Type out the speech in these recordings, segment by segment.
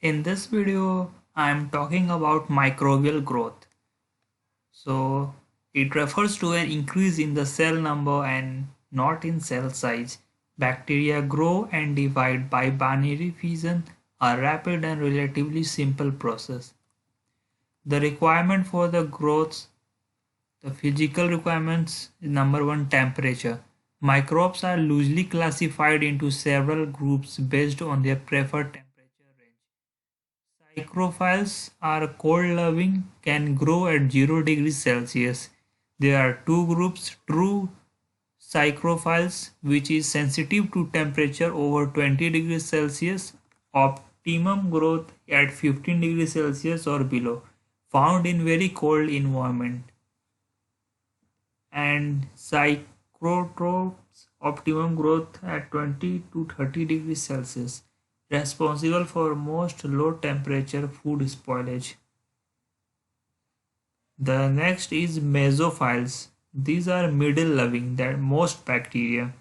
In this video, I am talking about microbial growth. So, it refers to an increase in the cell number and not in cell size. Bacteria grow and divide by binary fission, a rapid and relatively simple process. The requirement for the growth, the physical requirements is number one, temperature. Microbes are loosely classified into several groups based on their preferred temperature range. Psychrophiles are cold-loving, can grow at 0 degrees Celsius. There are two groups: true psychrophiles, which is sensitive to temperature over 20 degrees Celsius, optimum growth at 15 degrees Celsius or below, found in very cold environment, and psychotropes, optimum growth at 20 to 30 degrees Celsius, responsible for most low temperature food spoilage. The next is mesophiles. These are middle loving that most bacteria.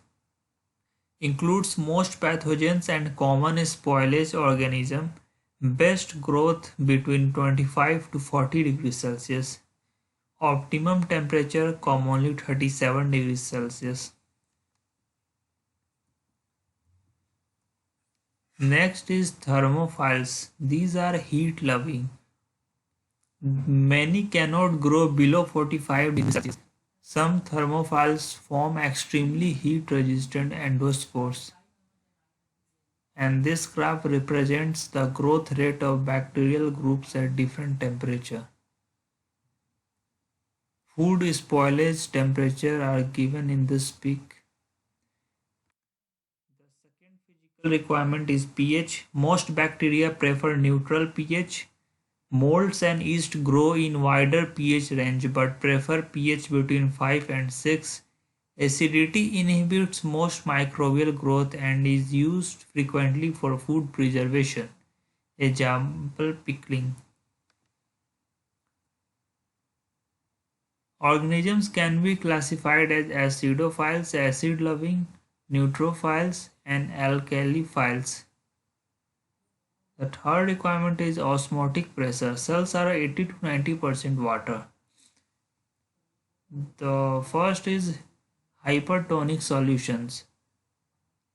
Includes most pathogens and common spoilage organism. Best growth between 25 to 40 degrees Celsius. Optimum temperature commonly 37 degrees Celsius. Next is thermophiles. These are heat loving. Many cannot grow below 45 degrees Celsius. Some thermophiles form extremely heat-resistant endospores, and this graph represents the growth rate of bacterial groups at different temperature. Food spoilage temperature are given in this peak. The second physical requirement is pH. Most bacteria prefer neutral pH. Molds and yeast grow in wider pH range but prefer pH between 5 and 6. Acidity inhibits most microbial growth and is used frequently for food preservation. Example, pickling. Organisms can be classified as acidophiles, acid-loving, neutrophiles, and alkaliphiles. The third requirement is osmotic pressure. Cells are 80 to 90% water. The first is hypertonic solutions.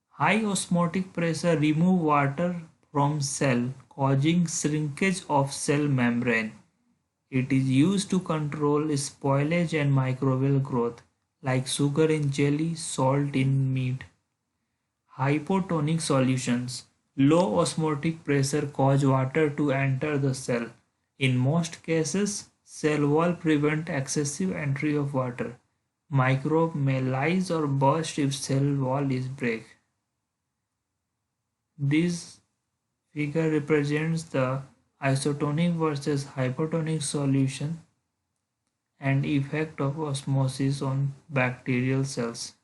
High osmotic pressure remove water from cell, causing shrinkage of cell membrane. It is used to control spoilage and microbial growth, like sugar in jelly, salt in meat. Hypotonic solutions. Low osmotic pressure cause water to enter the cell. In most cases, cell wall prevent excessive entry of water. Microbe may lyse or burst if cell wall is break. This figure represents the isotonic versus hypotonic solution and effect of osmosis on bacterial cells.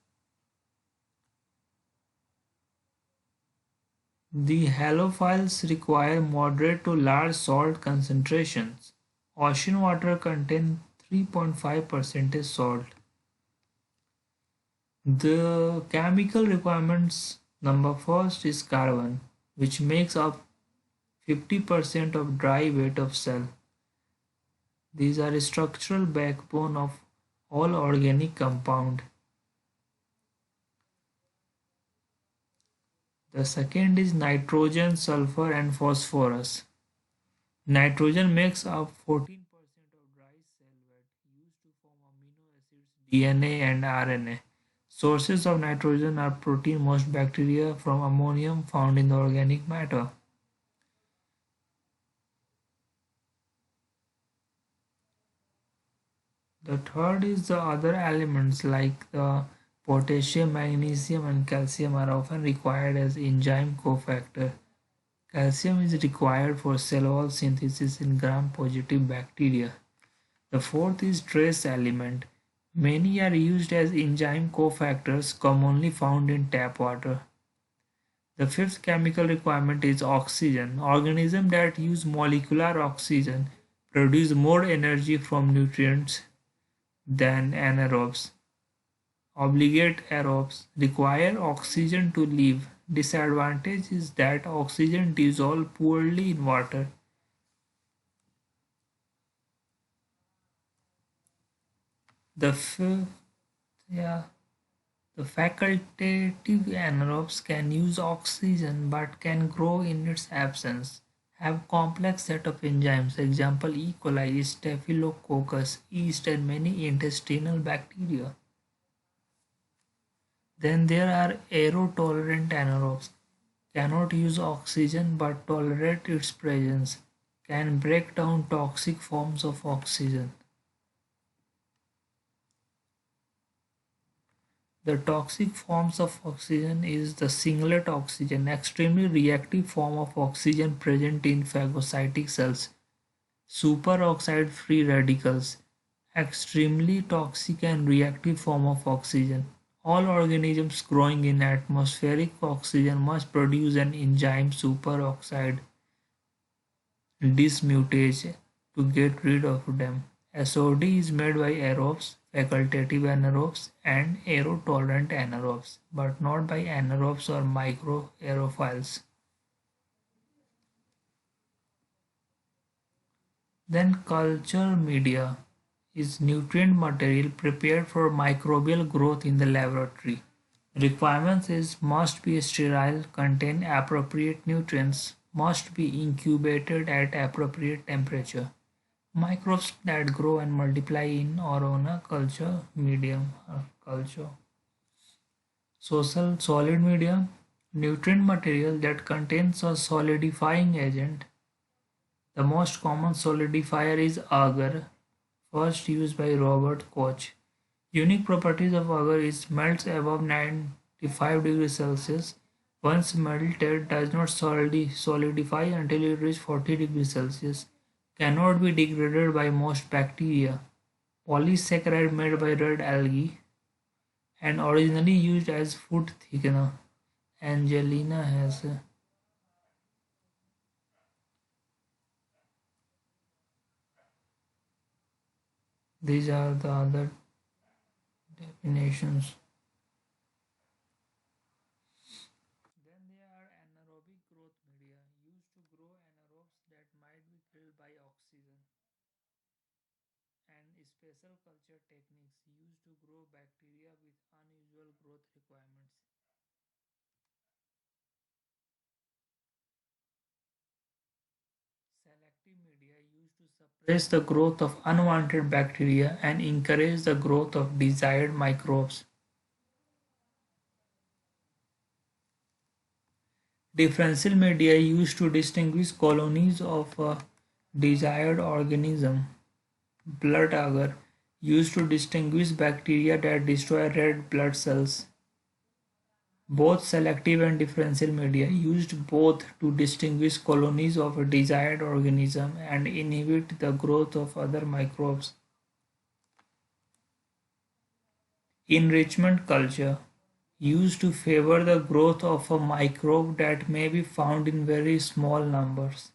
The halophiles require moderate to large salt concentrations. Ocean water contains 3.5% salt. The chemical requirements number first is carbon, which makes up 50% of dry weight of cell. These are a structural backbone of all organic compound. The second is nitrogen, sulfur and phosphorus. Nitrogen makes up 14% of dry cell weight used to form amino acids, DNA and RNA. Sources of nitrogen are protein, most bacteria from ammonium found in the organic matter. The third is the other elements like the potassium, magnesium and calcium are often required as enzyme cofactor. Calcium is required for cell wall synthesis in gram-positive bacteria. The fourth is trace element. Many are used as enzyme cofactors commonly found in tap water. The fifth chemical requirement is oxygen. Organisms that use molecular oxygen produce more energy from nutrients than anaerobes. Obligate aerobes require oxygen to live. disadvantage is that oxygen dissolves poorly in water. The f- yeah, the facultative anaerobes can use oxygen but can grow in its absence, have complex set of enzymes, example E. coli, Staphylococcus, yeast and many intestinal bacteria. Then there are aerotolerant anaerobes, cannot use oxygen but tolerate its presence, can break down toxic forms of oxygen. The toxic forms of oxygen is the singlet oxygen, extremely reactive form of oxygen present in phagocytic cells. Superoxide free radicals, extremely toxic and reactive form of oxygen. All organisms growing in atmospheric oxygen must produce an enzyme superoxide dismutase to get rid of them. SOD is made by aerobes, facultative anaerobes, and aerotolerant anaerobes, but not by anaerobes or microaerophiles. Then culture media is nutrient material prepared for microbial growth in the laboratory. Requirements is must be sterile, contain appropriate nutrients, must be incubated at appropriate temperature. Microbes that grow and multiply in or on a culture medium or culture. Social solid medium, nutrient material that contains a solidifying agent. The most common solidifier is agar, first used by Robert Koch. Unique properties of agar is melts above 95 degrees Celsius. Once melted, does not solidify until it reaches 40 degrees Celsius. Cannot be degraded by most bacteria. Polysaccharide made by red algae and originally used as food thickener. Angelina has these are the other definitions. Then there are anaerobic growth media used to grow anaerobes that might be killed by oxygen, and special culture techniques used to grow bacteria with unusual growth requirements. Selective media used to suppress the growth of unwanted bacteria and encourage the growth of desired microbes. Differential media used to distinguish colonies of a desired organism. Blood agar used to distinguish bacteria that destroy red blood cells. Both selective and differential media used both to distinguish colonies of a desired organism and inhibit the growth of other microbes. Enrichment culture used to favor the growth of a microbe that may be found in very small numbers.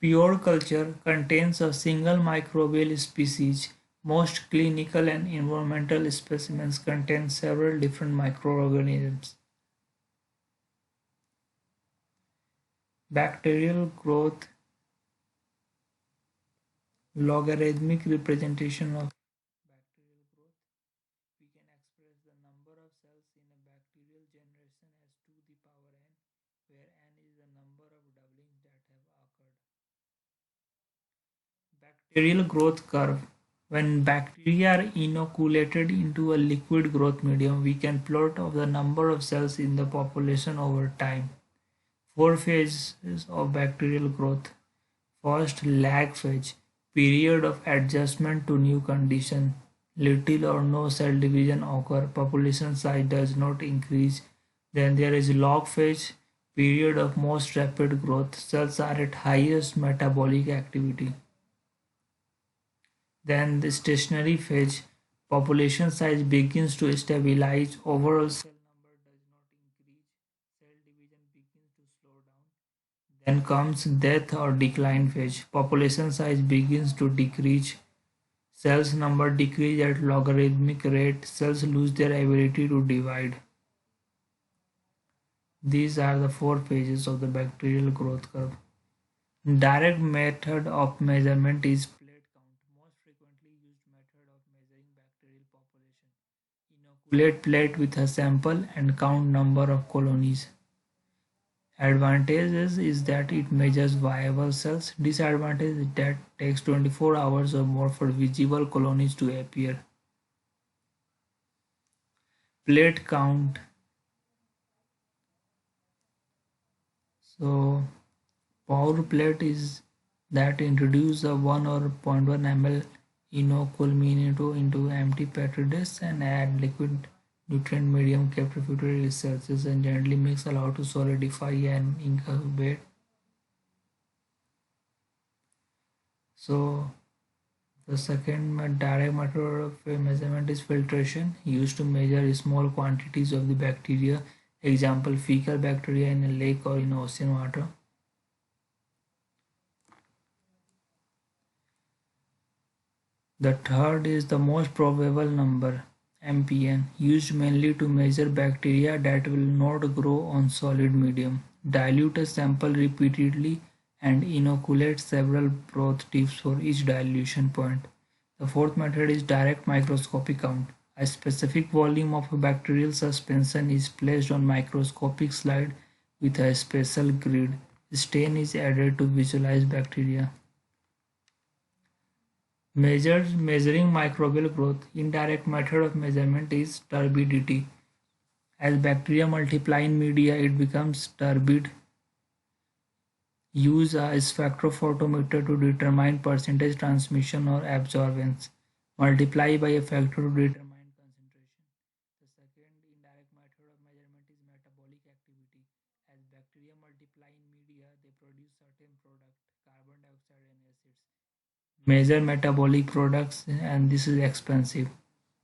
Pure culture contains a single microbial species. Most clinical and environmental specimens contain several different microorganisms. Bacterial growth, logarithmic representation of bacterial growth. We can express the number of cells in a bacterial generation as 2 the power n, where n is the number of doublings that have occurred. Bacterial growth curve. When bacteria are inoculated into a liquid growth medium, we can plot of the number of cells in the population over time. 4 phases of bacterial growth. First, lag phase, period of adjustment to new condition. Little or no cell division occur, population size does not increase. Then there is log phase, period of most rapid growth. Cells are at highest metabolic activity. Then the stationary phase, population size begins to stabilize, overall cell number does not increase, cell division begins to slow down. Then comes death or decline phase, population size begins to decrease, Cells number decrease at logarithmic rate. Cells lose their ability to divide. These are the 4 phases of the bacterial growth curve. Direct method of measurement is plate count. Most frequently used method of measuring bacterial population. Inoculate plate with a sample and count number of colonies. Advantages is that it measures viable cells. Disadvantage is that takes 24 hours or more for visible colonies to appear. Plate count. So pour plate is that introduce a 1 or 0.1 ml inoculminator into empty petri dish and add liquid nutrient medium kept refrigerated Celsius and gently mix allowed to solidify and incubate. So the second direct method of measurement is filtration, used to measure small quantities of the bacteria. Example, fecal bacteria in a lake or in ocean water. The third is the most probable number, MPN, used mainly to measure bacteria that will not grow on solid medium. Dilute a sample repeatedly and inoculate several broth tips for each dilution point. The fourth method is direct microscopic count. A specific volume of a bacterial suspension is placed on microscopic slide with a special grid. Stain is added to visualize bacteria. Measuring microbial growth. Indirect method of measurement is turbidity. As bacteria multiply in media, it becomes turbid. Use a spectrophotometer to determine percentage transmission or absorbance. Multiply by a factor to determine concentration. The second indirect method of measurement is metabolic activity. As bacteria multiply in media, they produce certain products, carbon dioxide and acids. Measure metabolic products, and this is expensive.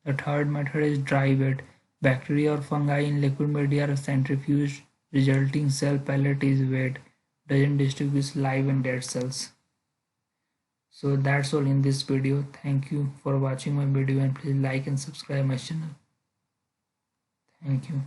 The third method is dry weight. Bacteria or fungi in liquid media are centrifuged, resulting cell pellet is weighed, doesn't distinguish live and dead cells. So that's all in this video. Thank you for watching my video and please like and subscribe my channel. Thank you.